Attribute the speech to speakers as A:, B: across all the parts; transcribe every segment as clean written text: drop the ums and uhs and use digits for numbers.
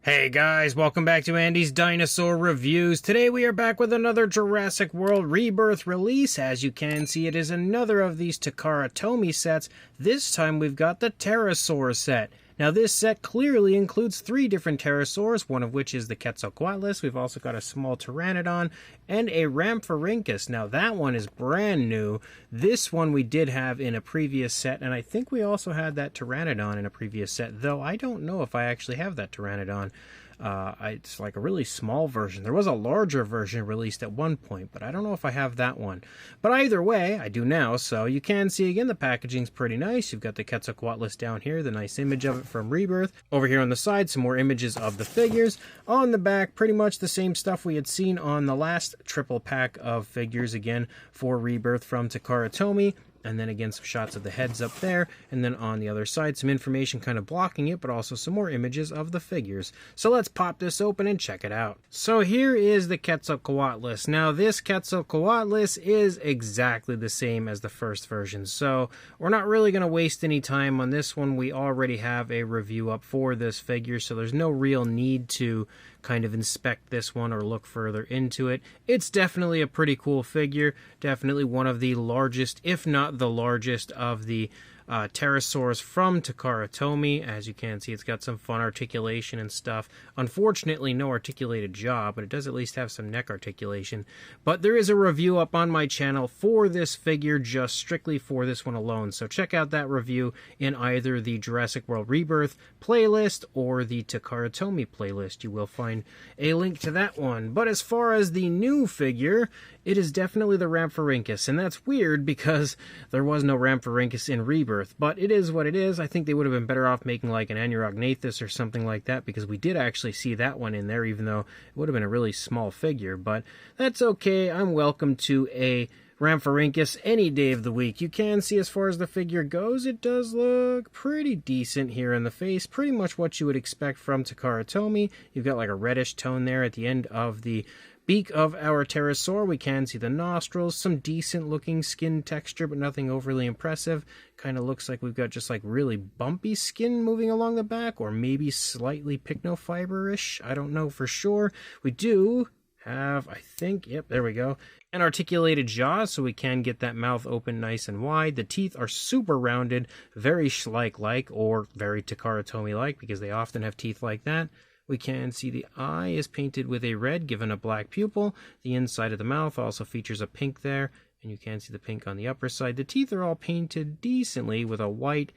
A: Hey guys, welcome back to Andy's Dinosaur Reviews. Today we are back with another Jurassic World Rebirth release. As you can see, it is another of these Takara Tomy sets. This time we've got the Pterosaurs set. Now this set clearly includes 3 different pterosaurs, one of which is the Quetzalcoatlus. We've also got a small Pteranodon and a Rhamphorhynchus. Now that one is brand new. This one we did have in a previous set, and I think we also had that Pteranodon in a previous set, though I don't know if I actually have that Pteranodon. It's like a really small version. There was a larger version released at one point, but I don't know if I have that one. But either way, I do now, so you can see again the packaging's pretty nice. You've got the Quetzalcoatlus down here, the nice image of it from Rebirth. Over here on the side, some more images of the figures. On the back, pretty much the same stuff we had seen on the last triple pack of figures, again, for Rebirth from Takara Tomy. And then again, some shots of the heads up there. And then on the other side, some information kind of blocking it, but also some more images of the figures. So let's pop this open and check it out. So here is the Quetzalcoatlus. Now this Quetzalcoatlus is exactly the same as the first version. So we're not really going to waste any time on this one. We already have a review up for this figure, so there's no real need to kind of inspect this one or look further into it. It's definitely a pretty cool figure. Definitely one of the largest, if not the largest, of the pterosaurs from Takara Tomy. As you can see, it's got some fun articulation and stuff. Unfortunately, no articulated jaw, but it does at least have some neck articulation. But there is a review up on my channel for this figure, just strictly for this one alone. So check out that review in either the Jurassic World Rebirth playlist or the Takara Tomy playlist. You will find a link to that one. But as far as the new figure, it is definitely the Rhamphorhynchus, and that's weird because there was no Rhamphorhynchus in Rebirth, but it is what it is. I think they would have been better off making like an Anurognathus or something like that, because we did actually see that one in there, even though it would have been a really small figure, but that's okay. I'm welcome to a Rhamphorhynchus any day of the week. You can see as far as the figure goes, it does look pretty decent here in the face. Pretty much what you would expect from Takara Tomy. You've got like a reddish tone there at the end of the beak of our pterosaur. We can see the nostrils, some decent looking skin texture, but nothing overly impressive. Kind of looks like we've got just like really bumpy skin moving along the back, or maybe slightly pycnofiber-ish. I don't know for sure. We do have, I think, yep, there we go, an articulated jaw, so we can get that mouth open nice and wide. The teeth are super rounded, very Schleich-like, or very Takara Tomy-like, because they often have teeth like that. We can see the eye is painted with a red, given a black pupil. The inside of the mouth also features a pink there, and you can see the pink on the upper side. The teeth are all painted decently with a white.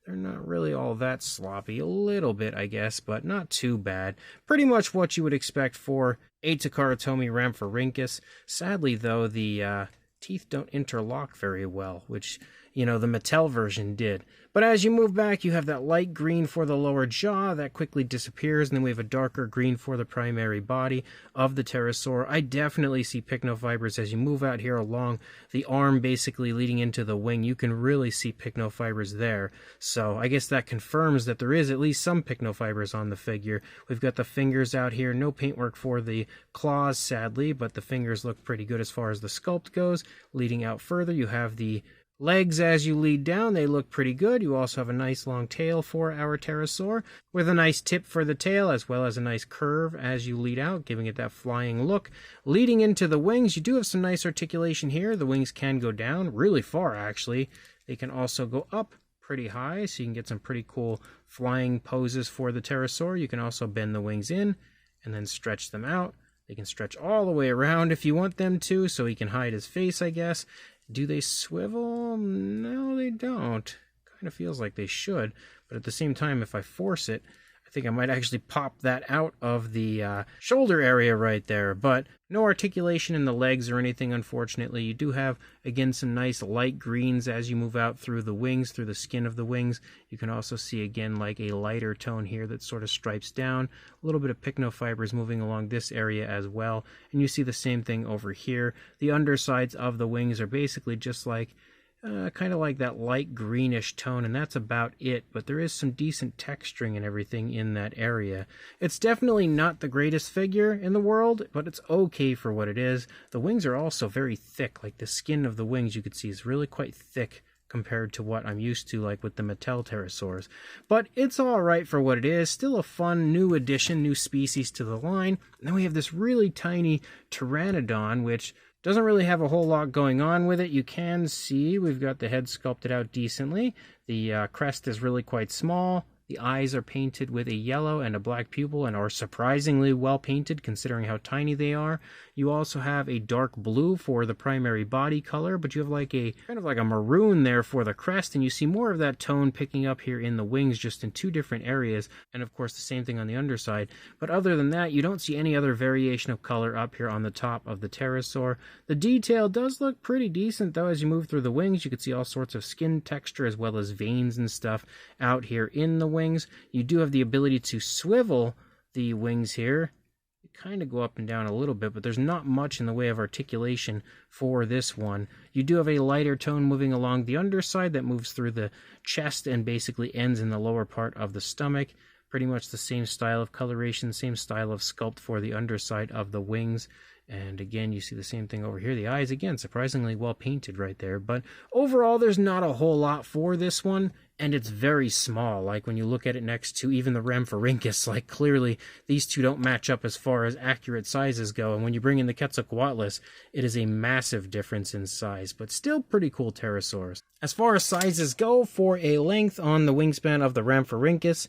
A: They're not really all that sloppy. A little bit, I guess, but not too bad. Pretty much what you would expect for a Takara Tomy Rhamphorhynchus. Sadly, though, the teeth don't interlock very well, which, you know, the Mattel version did. But as you move back, you have that light green for the lower jaw that quickly disappears, and then we have a darker green for the primary body of the pterosaur. I definitely see pycnofibers as you move out here along the arm, basically leading into the wing. You can really see pycnofibers there. So I guess that confirms that there is at least some pycnofibers on the figure. We've got the fingers out here. No paintwork for the claws, sadly, but the fingers look pretty good as far as the sculpt goes. Leading out further, you have the legs as you lead down. They look pretty good. You also have a nice long tail for our pterosaur, with a nice tip for the tail, as well as a nice curve as you lead out, giving it that flying look. Leading into the wings, you do have some nice articulation here. The wings can go down really far, actually. They can also go up pretty high, so you can get some pretty cool flying poses for the pterosaur. You can also bend the wings in and then stretch them out. They can stretch all the way around if you want them to, so he can hide his face, I guess. Do they swivel? No, they don't. Kind of feels like they should, but at the same time, if I force it, I think I might actually pop that out of the shoulder area right there. But no articulation in the legs or anything, unfortunately. You do have, again, some nice light greens as you move out through the wings, through the skin of the wings. You can also see, again, like a lighter tone here that sort of stripes down. A little bit of pycnofibers moving along this area as well. And you see the same thing over here. The undersides of the wings are basically just like kind of like that light greenish tone, and that's about it, but there is some decent texturing and everything in that area. It's definitely not the greatest figure in the world, but it's okay for what it is. The wings are also very thick, like the skin of the wings you could see is really quite thick compared to what I'm used to, like with the Mattel Pterosaurs. But it's alright for what it is. Still a fun new addition, new species to the line. And then we have this really tiny Pteranodon, which doesn't really have a whole lot going on with it. You can see we've got the head sculpted out decently. The crest is really quite small. The eyes are painted with a yellow and a black pupil and are surprisingly well painted considering how tiny they are. You also have a dark blue for the primary body color, but you have like a kind of like a maroon there for the crest, and you see more of that tone picking up here in the wings, just in two different areas, and of course the same thing on the underside. But other than that, you don't see any other variation of color up here on the top of the pterosaur. The detail does look pretty decent though. As you move through the wings, you can see all sorts of skin texture as well as veins and stuff out here in the wings. You do have the ability to swivel the wings here. You kind of go up and down a little bit, but there's not much in the way of articulation for this one. You do have a lighter tone moving along the underside that moves through the chest and basically ends in the lower part of the stomach. Pretty much the same style of coloration, same style of sculpt for the underside of the wings. And again, you see the same thing over here. The eyes, again, surprisingly well painted right there. But overall, there's not a whole lot for this one. And it's very small. Like when you look at it next to even the Rhamphorhynchus, like clearly these two don't match up as far as accurate sizes go. And when you bring in the Quetzalcoatlus, it is a massive difference in size, but still pretty cool pterosaurs. As far as sizes go, for a length on the wingspan of the Rhamphorhynchus,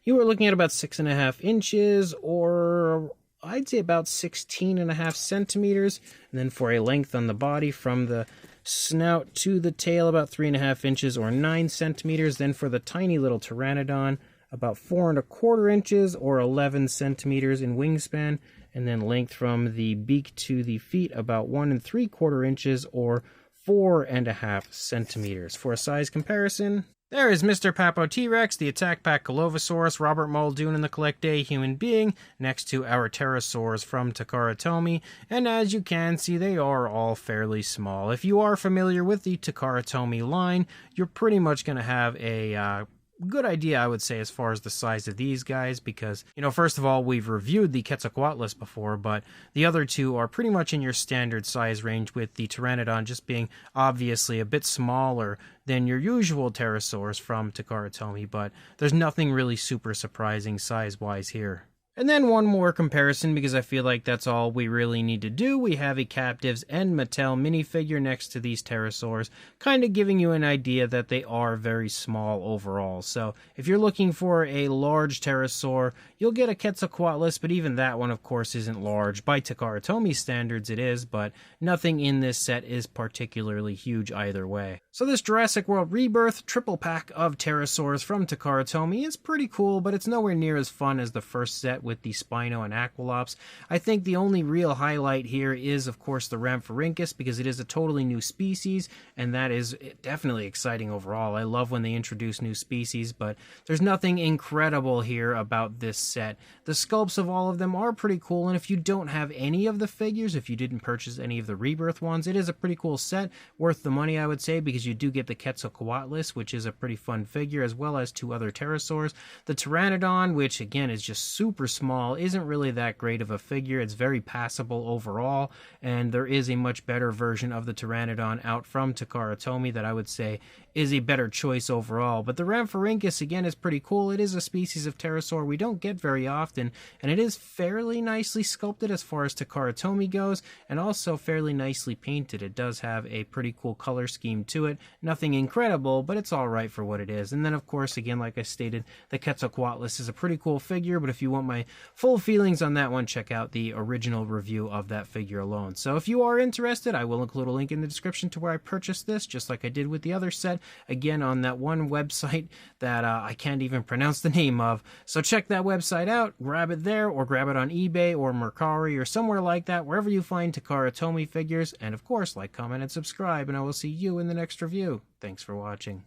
A: you are looking at about 6.5 inches, or I'd say about 16.5 centimeters. And then for a length on the body from the snout to the tail, about 3.5 inches or 9 centimeters. Then for the tiny little Pteranodon, about 4.25 inches or 11 centimeters in wingspan. And then length from the beak to the feet, about 1.75 inches or 4.5 centimeters. For a size comparison, there is Mr. Papo T-Rex, the Attack Pack Colovosaurus, Robert Muldoon, and the Collect Day Human Being, next to our Pterosaurs from Takara Tomy, and as you can see, they are all fairly small. If you are familiar with the Takara Tomy line, you're pretty much going to have a good idea, I would say, as far as the size of these guys, because, you know, first of all, we've reviewed the Quetzalcoatlus before, but the other two are pretty much in your standard size range, with the Pteranodon just being obviously a bit smaller than your usual pterosaurs from Takara Tomy, but there's nothing really super surprising size-wise here. And then one more comparison, because I feel like that's all we really need to do. We have a Captives and Mattel minifigure next to these pterosaurs, kind of giving you an idea that they are very small overall. So if you're looking for a large pterosaur, you'll get a Quetzalcoatlus, but even that one, of course, isn't large. By Takara Tomy standards, it is, but nothing in this set is particularly huge either way. So this Jurassic World Rebirth triple pack of pterosaurs from Takara Tomy is pretty cool, but it's nowhere near as fun as the first set with the Spino and Aqualops. I think the only real highlight here is, of course, the Rhamphorhynchus, because it is a totally new species, and that is definitely exciting overall. I love when they introduce new species, but there's nothing incredible here about this set. The sculpts of all of them are pretty cool, and if you don't have any of the figures, if you didn't purchase any of the Rebirth ones, it is a pretty cool set, worth the money, I would say, because you do get the Quetzalcoatlus, which is a pretty fun figure, as well as two other pterosaurs. The Pteranodon, which again is just super small, isn't really that great of a figure. It's very passable overall, and there is a much better version of the Pteranodon out from Takara Tomy that I would say is a better choice overall. But the Rhamphorhynchus, again, is pretty cool. It is a species of pterosaur we don't get very often, and it is fairly nicely sculpted as far as Takara Tomy goes, and also fairly nicely painted. It does have a pretty cool color scheme to it. Nothing incredible, but it's alright for what it is. And then, of course, again, like I stated, the Quetzalcoatlus is a pretty cool figure, but if you want my full feelings on that one, check out the original review of that figure alone. So if you are interested, I will include a link in the description to where I purchased this, just like I did with the other set, again on that one website that I can't even pronounce the name of. So check that website out, grab it there, or grab it on eBay or Mercari or somewhere like that, wherever you find Takara Tomy figures. And of course, like, comment, and subscribe, and I will see you in the next review. Thanks for watching.